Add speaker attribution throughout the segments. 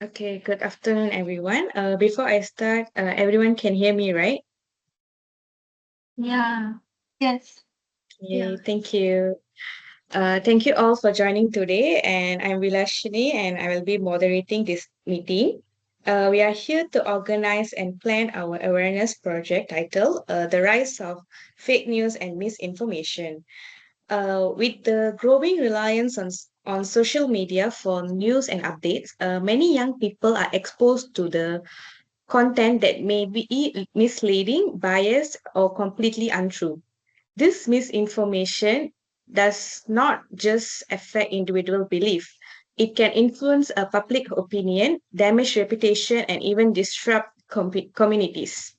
Speaker 1: Okay, good afternoon, everyone. Before I start, everyone can hear me, right?
Speaker 2: Yeah. Yes.
Speaker 1: Yay,
Speaker 2: Yeah.
Speaker 1: thank you. Thank you all for joining today. And I'm Vilaasini, and I will be moderating this meeting. We are here to organize and plan our awareness project titled The Rise of Fake News and Misinformation. With the growing reliance on social media for news and updates, many young people are exposed to the content that may be misleading, biased, or completely untrue. This misinformation does not just affect individual belief. It can influence a public opinion, damage reputation, and even disrupt communities.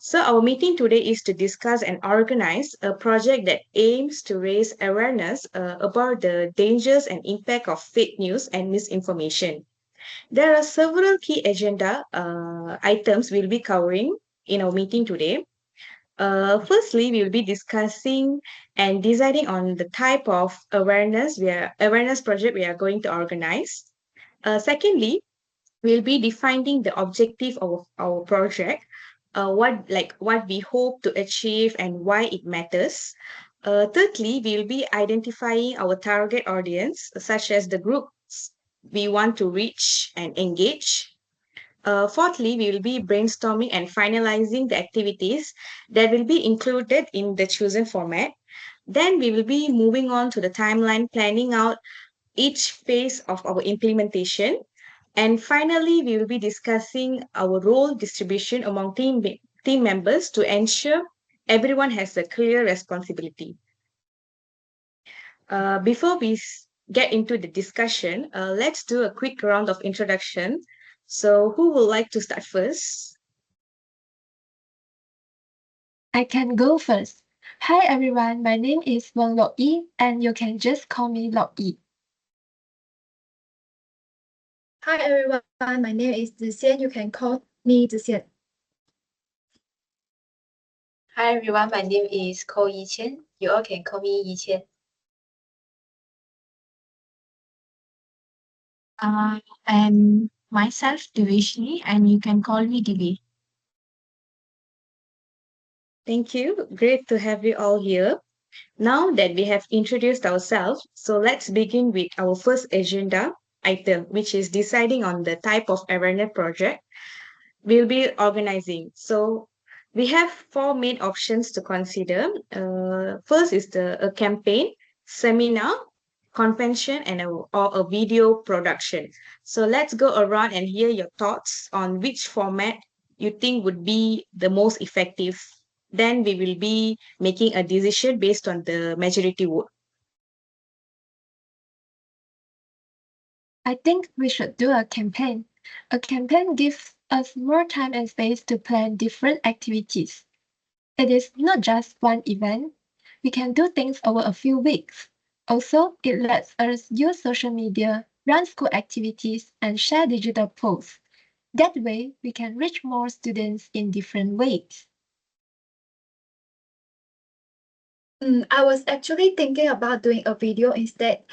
Speaker 1: So, our meeting today is to discuss and organize a project that aims to raise awareness about the dangers and impact of fake news and misinformation. There are several key agenda items we'll be covering in our meeting today. Firstly, we will be discussing and deciding on the type of awareness project we are going to organize. Secondly, we'll be defining the objective of our project, what we hope to achieve and why it matters. Thirdly, we'll be identifying our target audience, such as the groups we want to reach and engage. Fourthly, we will be brainstorming and finalizing the activities that will be included in the chosen format. Then we will be moving on to the timeline, planning out each phase of our implementation. And finally, we will be discussing our role distribution among team members to ensure everyone has a clear responsibility. Before get into the discussion, let's do a quick round of introduction. So, who would like to start first?
Speaker 2: I can go first. Hi everyone, my name is WONG and you can just call me LOKE.
Speaker 3: Hi everyone, my name is XIAN. You can call me XIAN.
Speaker 4: Hi everyone, my name is KHOR. You all can call me Yiqian.
Speaker 5: And myself, DIWESHINI, and you can call me Divi.
Speaker 1: Thank you. Great to have you all here. Now that we have introduced ourselves, so let's begin with our first agenda item, which is deciding on the type of awareness project we'll be organizing. So we have four main options to consider. First is a campaign, seminar, convention, or a video production. So let's go around and hear your thoughts on which format you think would be the most effective. Then we will be making a decision based on the majority vote.
Speaker 2: I think we should do a campaign. A campaign gives us more time and space to plan different activities. It is not just one event. We can do things over a few weeks. Also, it lets us use social media, run school activities, and share digital posts. That way, we can reach more students in different ways.
Speaker 3: I was actually thinking about doing a video instead,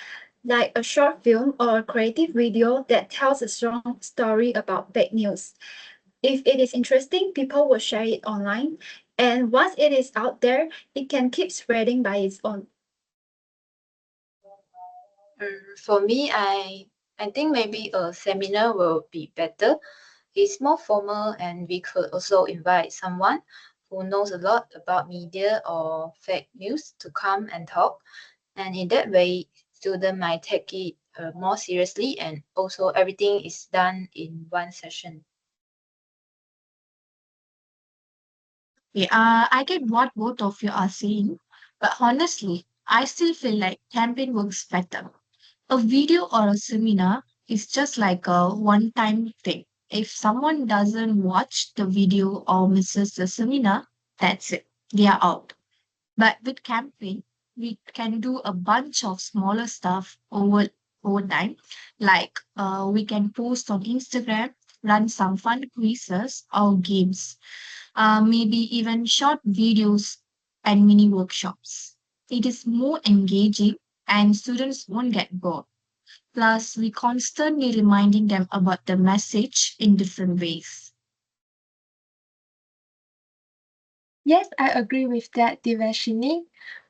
Speaker 3: like a short film or a creative video that tells a strong story about fake news. If it is interesting, people will share it online. And once it is out there, it can keep spreading by its own.
Speaker 4: For me, I think maybe a seminar will be better. It's more formal and we could also invite someone who knows a lot about media or fake news to come and talk. And in that way, students might take it more seriously and also everything is done in one session.
Speaker 5: I get what both of you are saying, but honestly, I still feel like campaign works better. A video or a seminar is just like a one-time thing. If someone doesn't watch the video or misses the seminar, that's it. They are out. But with campaign, we can do a bunch of smaller stuff over time. Like we can post on Instagram, run some fun quizzes or games, maybe even short videos and mini workshops. It is more engaging and students won't get bored. Plus, we constantly reminding them about the message in different ways.
Speaker 2: Yes, I agree with that, DIWESHINI.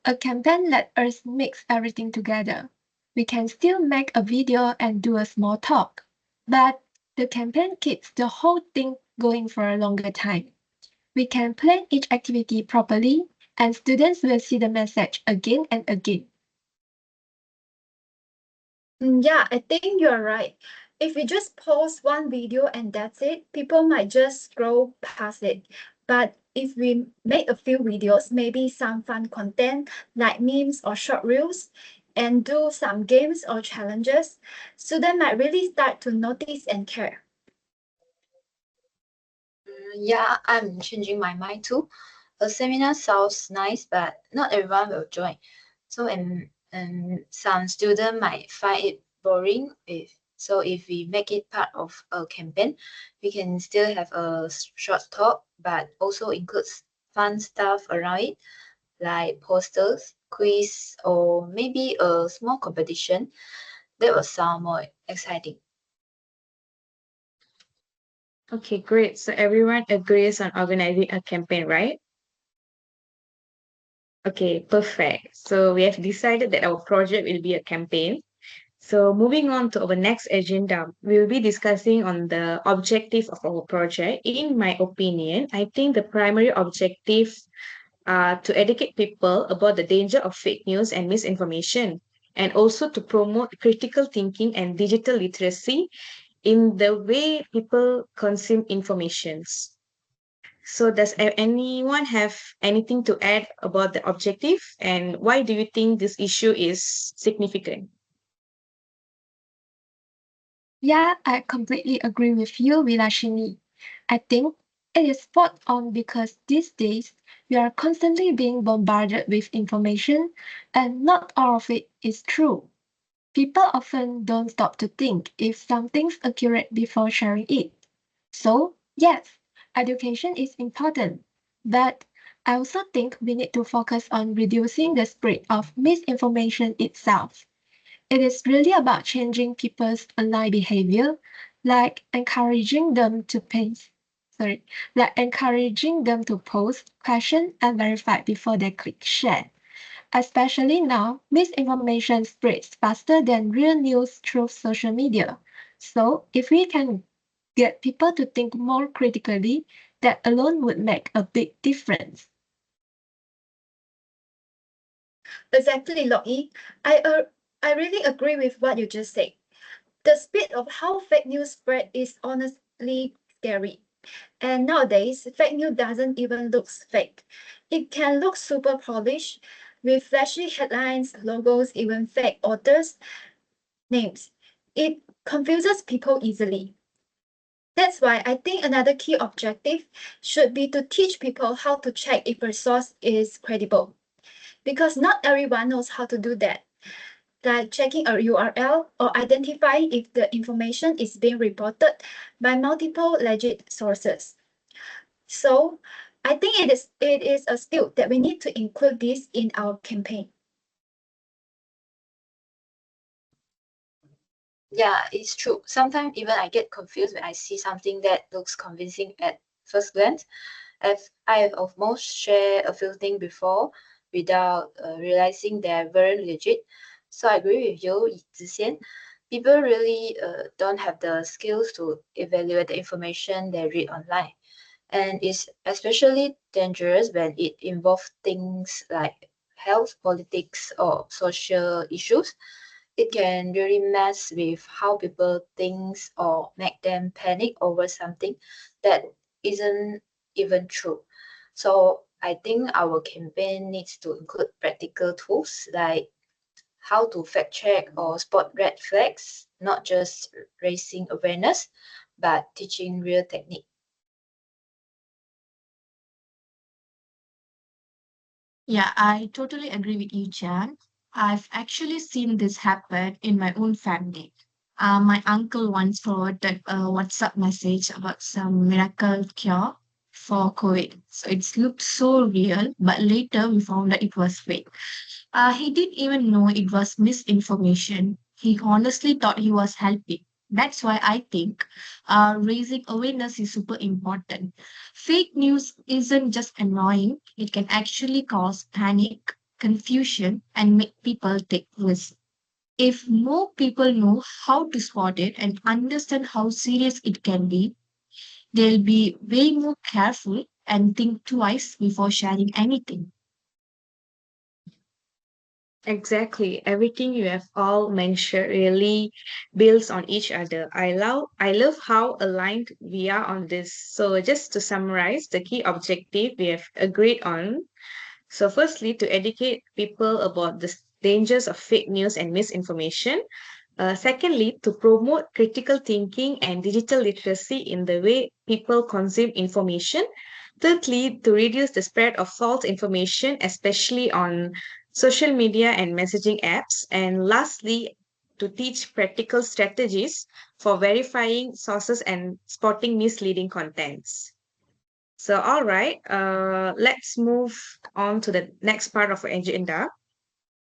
Speaker 2: A campaign let us mix everything together. We can still make a video and do a small talk, but the campaign keeps the whole thing going for a longer time. We can plan each activity properly, and students will see the message again and again.
Speaker 3: Yeah, I think you're right. If we just post one video and that's it, people might just scroll past it. But if we make a few videos, maybe some fun content like memes or short reels, and do some games or challenges, students might really start to notice and care.
Speaker 4: Yeah, I'm changing my mind too. A seminar sounds nice, but not everyone will join. So, and some students might find it boring. If we make it part of a campaign, we can still have a short talk, but also includes fun stuff around it, like posters, quiz, or maybe a small competition. That will sound more exciting.
Speaker 1: Okay, great. So everyone agrees on organizing a campaign, right? Okay, perfect. So we have decided that our project will be a campaign. So moving on to our next agenda, we will be discussing on the objective of our project. In my opinion, I think the primary objective are to educate people about the danger of fake news and misinformation, and also to promote critical thinking and digital literacy in the way people consume informations. So does anyone have anything to add about the objective, and why do you think this issue is significant?
Speaker 2: Yeah, I completely agree with you, Vilaasini. I think it is spot on because these days we are constantly being bombarded with information and not all of it is true. People often don't stop to think if something's accurate before sharing it. So, yes, education is important, but I also think we need to focus on reducing the spread of misinformation itself. It is really about changing people's online behavior, like encouraging them to encouraging them to post, question, and verify before they click share. Especially now, misinformation spreads faster than real news through social media. So, if we can get people to think more critically, that alone would make a big difference.
Speaker 3: Exactly, Loki. I really agree with what you just said. The speed of how fake news spread is honestly scary. And nowadays, fake news doesn't even look fake. It can look super polished with flashy headlines, logos, even fake authors' names. It confuses people easily. That's why I think another key objective should be to teach people how to check if a source is credible. Because not everyone knows how to do that, like checking a URL or identifying if the information is being reported by multiple legit sources. So I think it is a skill that we need to include this in our campaign.
Speaker 4: Yeah, it's true. Sometimes even I get confused when I see something that looks convincing at first glance. I've almost shared a few things before without realizing they weren't legit. So I agree with you, Zixian. People really don't have the skills to evaluate the information they read online. And it's especially dangerous when it involves things like health, politics, or social issues. It can really mess with how people think or make them panic over something that isn't even true. So I think our campaign needs to include practical tools like how to fact check or spot red flags, not just raising awareness, but teaching real technique.
Speaker 5: Yeah, I totally agree with you, Jan. I've actually seen this happen in my own family. My uncle once forwarded a WhatsApp message about some miracle cure for COVID. So it looked so real, but later we found that it was fake. He didn't even know it was misinformation. He honestly thought he was helping. That's why I think raising awareness is super important. Fake news isn't just annoying, it can actually cause panic, confusion, and make people take risks. If more people know how to spot it and understand how serious it can be, they'll be way more careful and think twice before sharing anything.
Speaker 1: Exactly. Everything you have all mentioned really builds on each other. I love how aligned we are on this. So just to summarize, the key objective we have agreed on. So firstly, to educate people about the dangers of fake news and misinformation. Secondly, to promote critical thinking and digital literacy in the way people consume information. Thirdly, to reduce the spread of false information, especially on social media and messaging apps. And lastly, to teach practical strategies for verifying sources and spotting misleading contents. So, all right, let's move on to the next part of our agenda,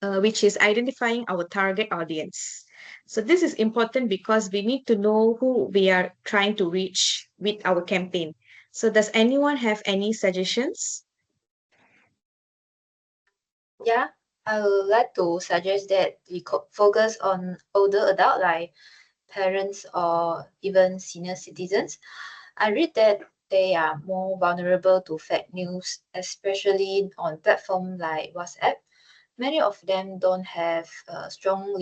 Speaker 1: which is identifying our target audience. So this is important because we need to know who we are trying to reach with our campaign. So does anyone have any suggestions?
Speaker 4: Yeah, I would like to suggest that we focus on older adult like parents or even senior citizens. I read that they are more vulnerable to fake news, especially on platforms like WhatsApp. Many of them don't have a strong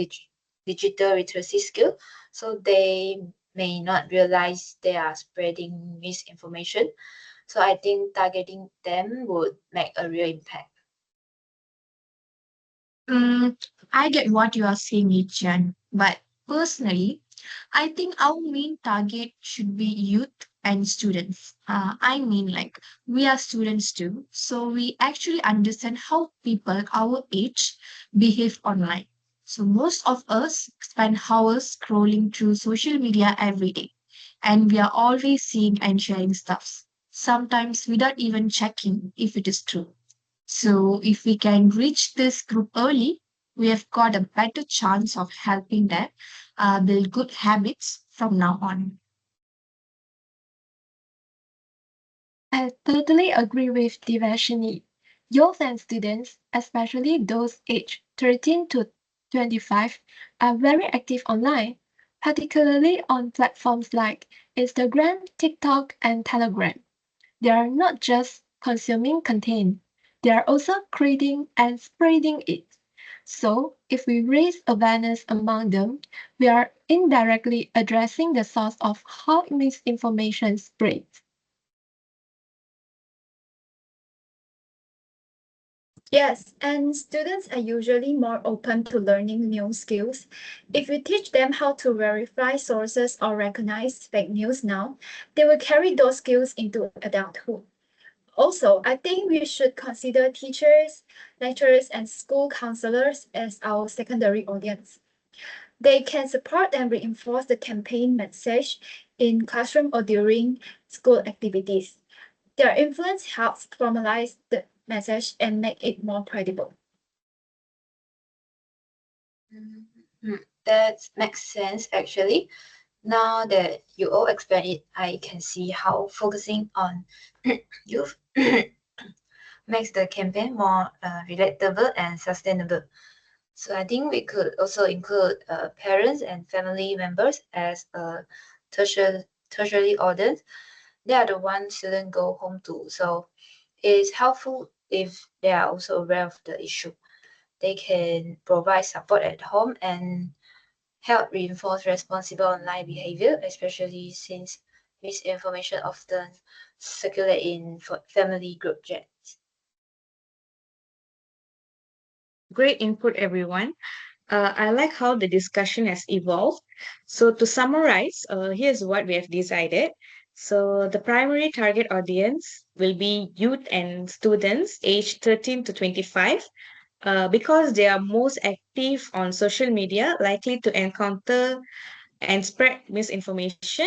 Speaker 4: digital literacy skill, so they may not realize they are spreading misinformation. So I think targeting them would make a real impact.
Speaker 5: Mm, I get what you are saying, Ichan, but personally, I think our main target should be youth and students. I mean, like, we are students too, so we actually understand how people our age behave online. So, most of us spend hours scrolling through social media every day, and we are always seeing and sharing stuff, sometimes without even checking if it is true. So, if we can reach this group early, we have got a better chance of helping them build good habits from now on.
Speaker 2: I totally agree with Divashini. Youth and students, especially those aged 13 to 25, are very active online, particularly on platforms like Instagram, TikTok, and Telegram. They are not just consuming content, they are also creating and spreading it. So, if we raise awareness among them, we are indirectly addressing the source of how misinformation spreads.
Speaker 3: Yes, and students are usually more open to learning new skills. If we teach them how to verify sources or recognize fake news now, they will carry those skills into adulthood. Also, I think we should consider teachers, lecturers, and school counselors as our secondary audience. They can support and reinforce the campaign message in classroom or during school activities. Their influence helps formalize the message and make it more credible.
Speaker 4: That makes sense actually. Now that you all explain it, I can see how focusing on youth makes the campaign more relatable and sustainable. So I think we could also include parents and family members as a tertiary audience. They are the ones students go home to. So it's helpful if they are also aware of the issue. They can provide support at home and help reinforce responsible online behavior, especially since misinformation often circulate in family group chats.
Speaker 1: Great input, everyone. I like how the discussion has evolved. So, to summarize, here's what we have decided. So, the primary target audience will be youth and students aged 13 to 25 because they are most active on social media, likely to encounter and spread misinformation,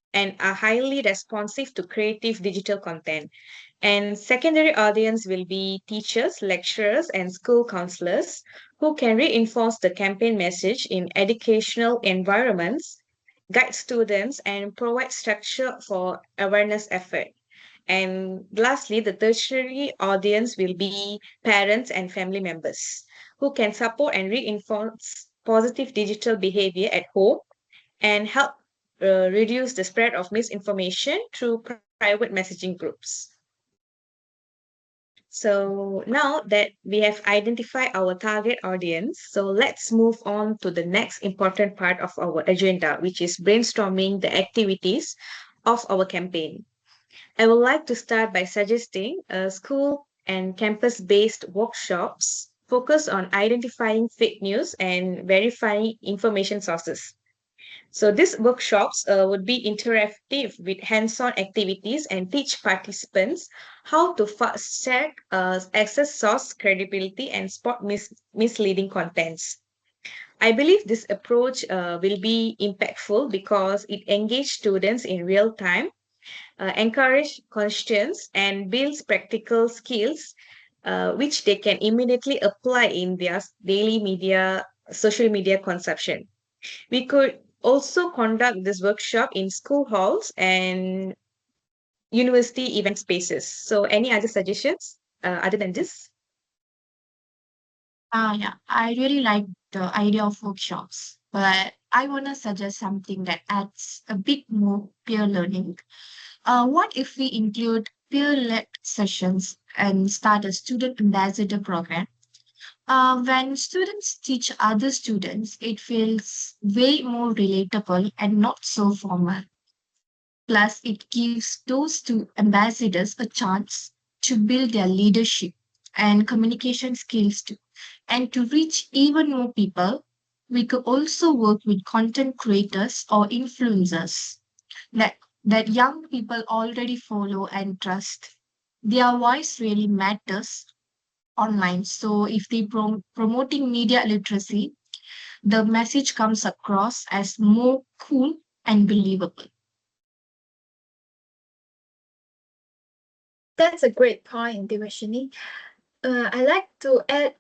Speaker 1: and are highly responsive to creative digital content. And secondary audience will be teachers, lecturers, and school counselors who can reinforce the campaign message in educational environments, guide students, and provide structure for awareness effort. And lastly, the tertiary audience will be parents and family members who can support and reinforce positive digital behavior at home and help reduce the spread of misinformation through private messaging groups. So now that we have identified our target audience, so let's move on to the next important part of our agenda, which is brainstorming the activities of our campaign. I would like to start by suggesting school and campus based workshops focus on identifying fake news and verifying information sources. So these workshops would be interactive with hands-on activities and teach participants how to fast check, access source credibility, and spot misleading contents. I believe this approach will be impactful because it engages students in real time, encourage questions, and builds practical skills which they can immediately apply in their daily social media consumption. We could also conduct this workshop in school halls and university event spaces. So, any other suggestions other than this?
Speaker 5: Yeah, I really like the idea of workshops, but I want to suggest something that adds a bit more peer learning. What if we include peer-led sessions and start a student ambassador program? When students teach other students, it feels way more relatable and not so formal. Plus, it gives those two ambassadors a chance to build their leadership and communication skills too. And to reach even more people, we could also work with content creators or influencers that, that young people already follow and trust. Their voice really matters online. So if they promoting media literacy, the message comes across as more cool and believable.
Speaker 3: That's a great point, Divashini. I like to add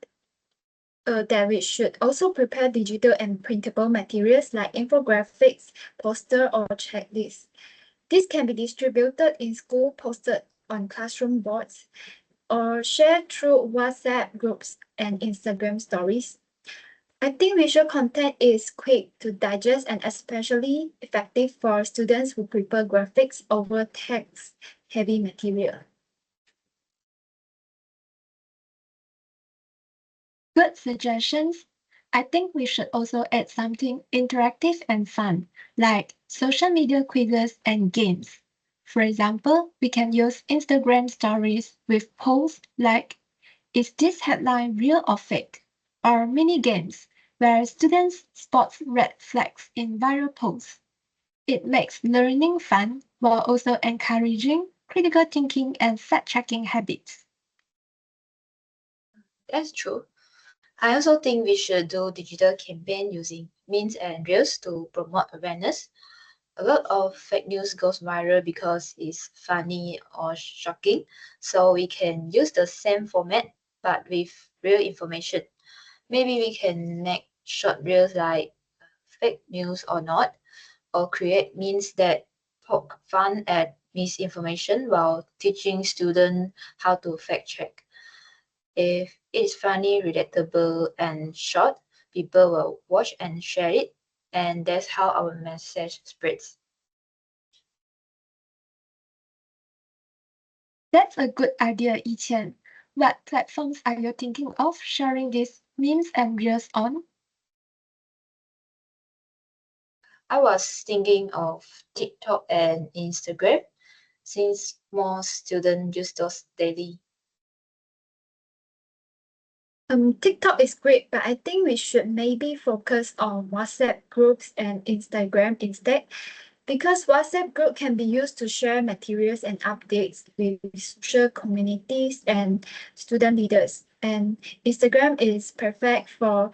Speaker 3: that we should also prepare digital and printable materials like infographics, poster, or checklists. This can be distributed in school, posted on classroom boards, or shared through WhatsApp groups and Instagram stories. I think visual content is quick to digest and especially effective for students who prefer graphics over text-heavy material.
Speaker 2: Good suggestions. I think we should also add something interactive and fun, like social media quizzes and games. For example, we can use Instagram stories with polls like, is this headline real or fake? Or mini games, where students spot red flags in viral posts. It makes learning fun while also encouraging critical thinking and fact checking habits.
Speaker 4: That's true. I also think we should do digital campaign using memes and reels to promote awareness. A lot of fake news goes viral because it's funny or shocking, so we can use the same format but with real information. Maybe we can make short reels like fake news or not, or create memes that poke fun at misinformation while teaching students how to fact check. If it's funny, relatable, and short, people will watch and share it, and that's how our message spreads.
Speaker 2: That's a good idea, Yiqian. What platforms are you thinking of sharing these memes and reels on?
Speaker 4: I was thinking of TikTok and Instagram since most students use those daily.
Speaker 3: TikTok is great, but I think we should maybe focus on WhatsApp groups and Instagram instead, because WhatsApp group can be used to share materials and updates with social communities and student leaders. And Instagram is perfect for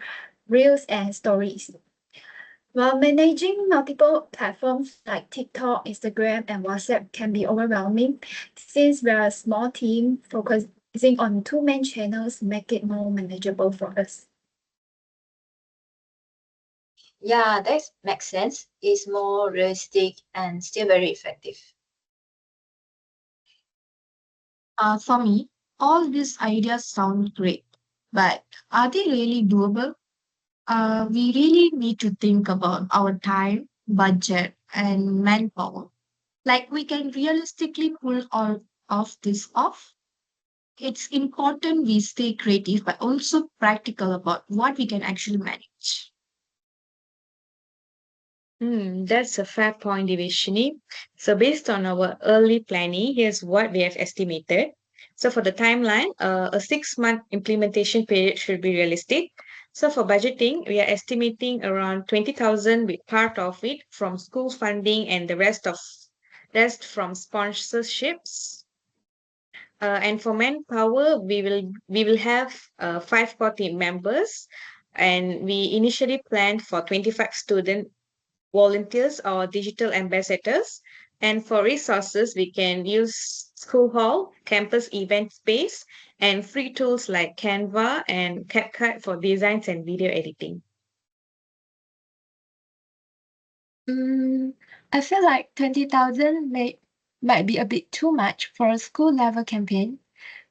Speaker 3: reels and stories. While managing multiple platforms like TikTok, Instagram, and WhatsApp can be overwhelming, since we're a small team focusing on two main channels make it more manageable for us.
Speaker 4: Yeah, that makes sense. It's more realistic and still very effective.
Speaker 5: For me, all these ideas sound great, but are they really doable? We really need to think about our time, budget, and manpower. Like we can realistically pull all of this off. It's important we stay creative but also practical about what we can actually manage.
Speaker 1: That's a fair point, Divishini. So, based on our early planning, here's what we have estimated. So, for the timeline, a 6 month implementation period should be realistic. So, for budgeting, we are estimating around 20,000 with part of it from school funding and the rest from sponsorships. And for manpower, we will have 5 core team members, and we initially planned for 25 student volunteers or digital ambassadors. And for resources, we can use school hall, campus event space, and free tools like Canva and CapCut for designs and video editing.
Speaker 2: Mm, I feel like 20,000 might be a bit too much for a school level campaign.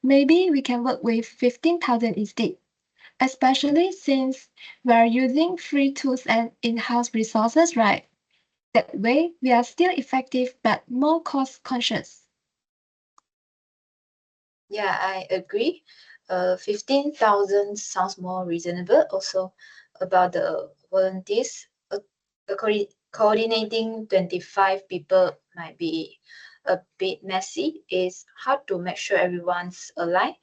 Speaker 2: Maybe we can work with 15,000 instead, especially since we're using free tools and in-house resources, right? That way, we are still effective but more cost conscious.
Speaker 4: Yeah, I agree. 15,000 sounds more reasonable. Also, about the volunteers, coordinating 25 people might be a bit messy. It's hard to make sure everyone's aligned.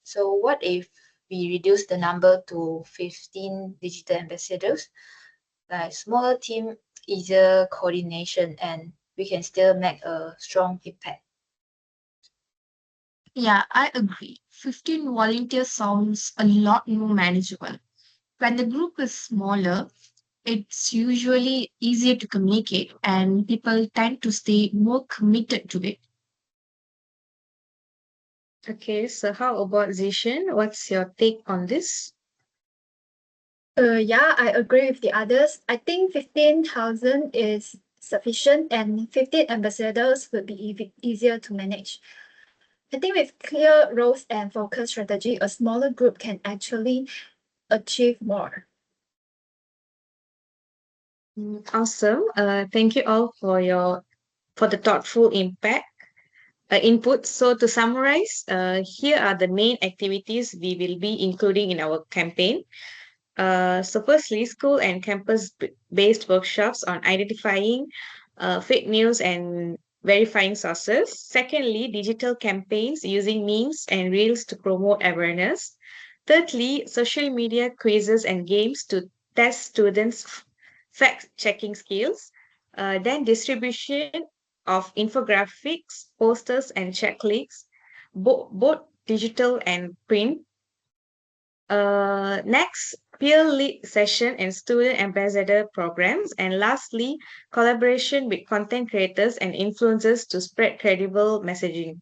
Speaker 4: So, what if we reduce the number to 15 digital ambassadors? Like smaller team, easier coordination, and we can still make a strong impact.
Speaker 5: Yeah, I agree. 15 volunteers sounds a lot more manageable. When the group is smaller, it's usually easier to communicate and people tend to stay more committed to it.
Speaker 1: Okay, so how about Zishan? What's your take on this?
Speaker 3: Yeah, I agree with the others. I think 15,000 is sufficient and 15 ambassadors would be easier to manage. I think with clear roles and focus strategy, a smaller group can actually achieve more.
Speaker 1: Awesome. Thank you all for the thoughtful input. So to summarize, here are the main activities we will be including in our campaign. So firstly, school and campus-based workshops on identifying fake news and verifying sources. Secondly, digital campaigns using memes and reels to promote awareness. Thirdly, social media quizzes and games to test students' fact-checking skills. Then distribution of infographics, posters, and checklists, both digital and print. Next, peer lead session and student ambassador programs. And lastly, collaboration with content creators and influencers to spread credible messaging.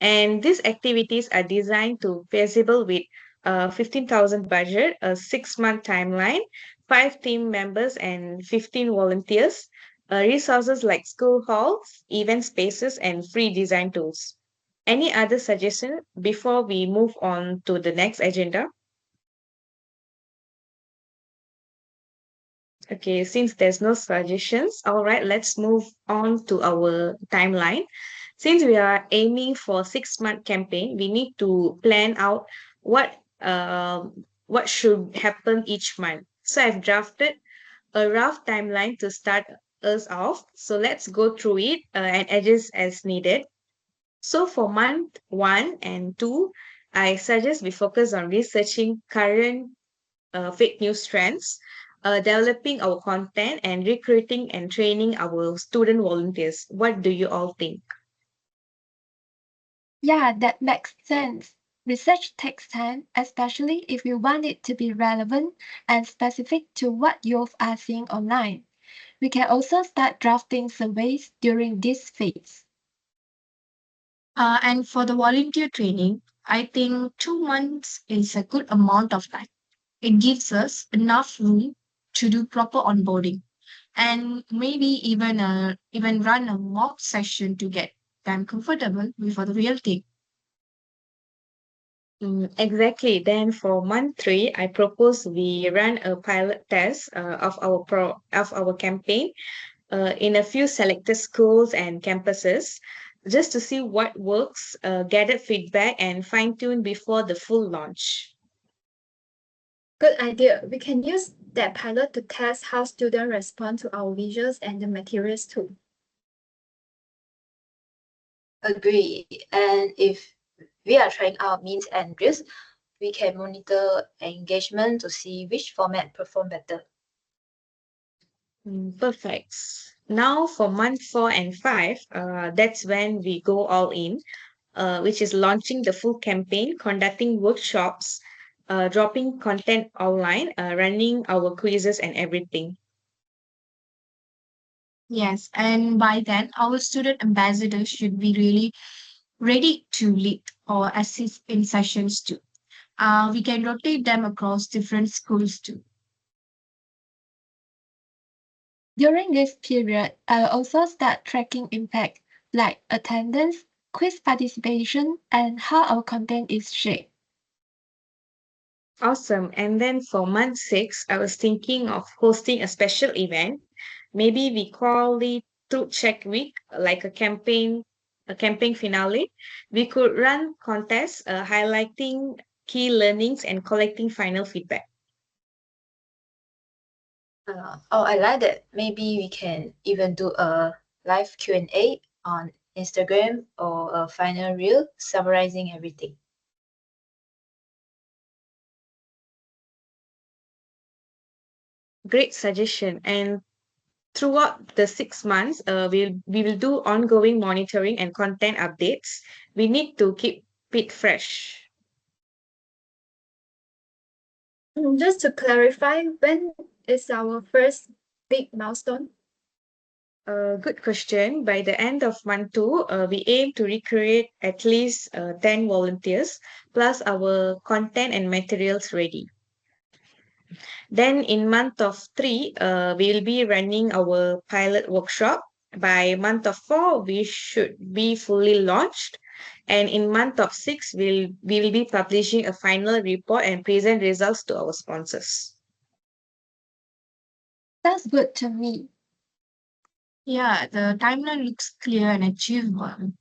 Speaker 1: And these activities are designed to feasible with a 15,000 budget, a 6 month timeline, 5 team members, and 15 volunteers, resources like school halls, event spaces, and free design tools. Any other suggestion before we move on to the next agenda? Okay, since there's no suggestions, all right, let's move on to our timeline. Since we are aiming for 6 month campaign, we need to plan out what should happen each month. So I've drafted a rough timeline to start us off. So let's go through it and adjust as needed. So for month 1 and 2, I suggest we focus on researching current fake news trends, developing our content, and recruiting and training our student volunteers. What do you all think?
Speaker 2: Yeah, that makes sense. Research takes time, especially if you want it to be relevant and specific to what youth are seeing online. We can also start drafting surveys during this phase.
Speaker 5: And for the volunteer training, I think 2 months is a good amount of time. It gives us enough room to do proper onboarding, and maybe even run a mock session to get them comfortable before the real thing.
Speaker 1: Exactly. Then for month 3, I propose we run a pilot test of our campaign in a few selected schools and campuses, just to see what works, gather feedback, and fine tune before the full launch.
Speaker 3: Good idea. We can use that pilot to test how students respond to our visuals and the materials too.
Speaker 4: Agree. And if we are trying out memes and reels, we can monitor engagement to see which format perform better.
Speaker 1: Perfect. Now for month 4 and 5, that's when we go all in, which is launching the full campaign, conducting workshops, dropping content online, running our quizzes and everything.
Speaker 5: Yes, and by then, our student ambassadors should be really ready to lead or assist in sessions too. We can rotate them across different schools too.
Speaker 2: During this period, I will also start tracking impact, like attendance, quiz participation, and how our content is shaped.
Speaker 1: Awesome. And then for month 6, I was thinking of hosting a special event. Maybe we call it Truth Check Week, like a campaign finale. We could run contests highlighting key learnings and collecting final feedback.
Speaker 4: I like that. Maybe we can even do a live Q&A on Instagram or a final reel summarizing everything.
Speaker 1: Great suggestion. And throughout the 6 months, we will do ongoing monitoring and content updates. We need to keep it fresh.
Speaker 3: Just to clarify, when is our first big milestone?
Speaker 1: Good question. By the end of month 2, we aim to recreate at least 10 volunteers plus our content and materials ready. Then in month of 3, we will be running our pilot workshop. By month of 4, we should be fully launched. And in month of 6, we will be publishing a final report and present results to our sponsors.
Speaker 2: Sounds good to me.
Speaker 5: Yeah, the timeline looks clear and achievable.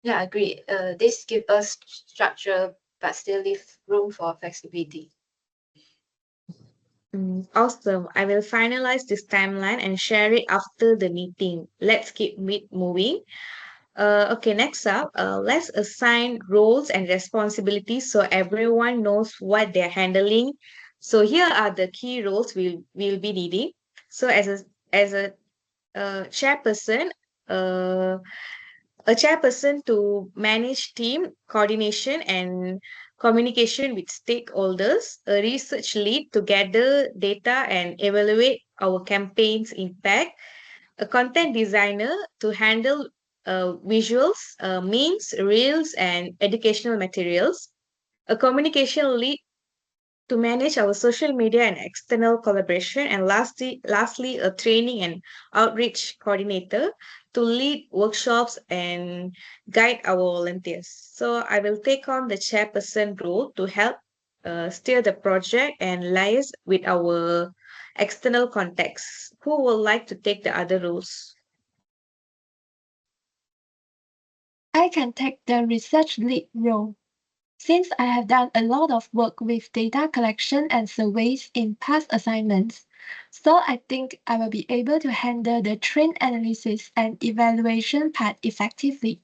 Speaker 4: Yeah, I agree. This gives us structure but still leave room for flexibility.
Speaker 1: Awesome. I will finalize this timeline and share it after the meeting. Let's keep moving. Okay, next up, let's assign roles and responsibilities so everyone knows what they're handling. So here are the key roles we'll be needing. So as a chairperson, uh, a chairperson to manage team coordination and communication with stakeholders, a research lead to gather data and evaluate our campaign's impact, a content designer to handle visuals, memes, reels, and educational materials, a communication lead to manage our social media and external collaboration, and lastly, a training and outreach coordinator to lead workshops and guide our volunteers. So I will take on the chairperson role to help steer the project and liaise with our external contacts. Who would like to take the other roles?
Speaker 2: I can take the research lead role. Since I have done a lot of work with data collection and surveys in past assignments, so I think I will be able to handle the trend analysis and evaluation part effectively.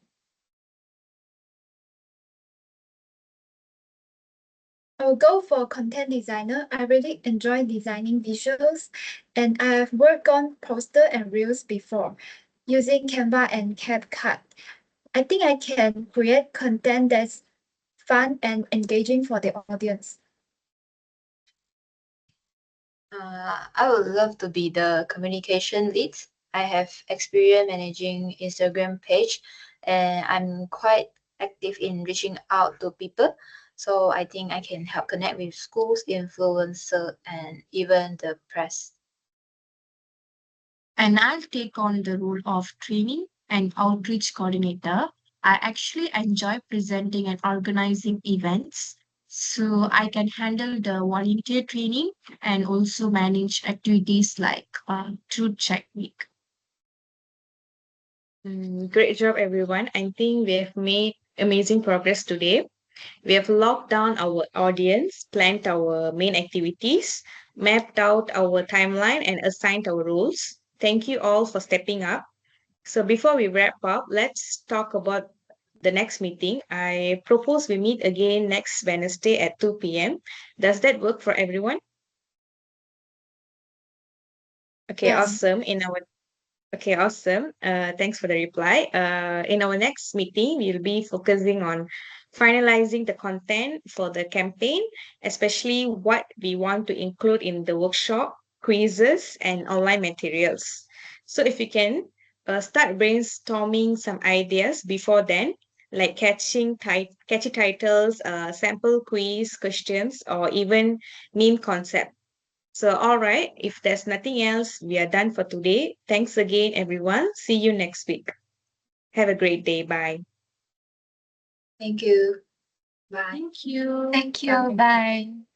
Speaker 3: I'll go for content designer. I really enjoy designing visuals, and I have worked on poster and reels before using Canva and CapCut. I think I can create content that's fun and engaging for the audience.
Speaker 4: I would love to be the communication lead. I have experience managing Instagram page, and I'm quite active in reaching out to people. So I think I can help connect with schools, influencer, and even the press.
Speaker 5: And I'll take on the role of training and outreach coordinator. I actually enjoy presenting and organizing events. So I can handle the volunteer training and also manage activities like Truth Check Week.
Speaker 1: Great job, everyone. I think we have made amazing progress today. We have locked down our audience, planned our main activities, mapped out our timeline, and assigned our roles. Thank you all for stepping up. So, before we wrap up, let's talk about the next meeting. I propose we meet again next Wednesday at 2 p.m. Does that work for everyone? Okay,
Speaker 3: Yes.
Speaker 1: awesome. Okay, awesome. Thanks for the reply. In our next meeting, we'll be focusing on finalizing the content for the campaign, especially what we want to include in the workshop, quizzes, and online materials. So if you can start brainstorming some ideas before then, like catchy titles, sample quiz questions, or even meme concept. So, all right, if there's nothing else, we are done for today. Thanks again, everyone. See you next week. Have a great day. Bye.
Speaker 4: Thank you. Bye.
Speaker 5: Thank you.
Speaker 3: Thank you. Bye.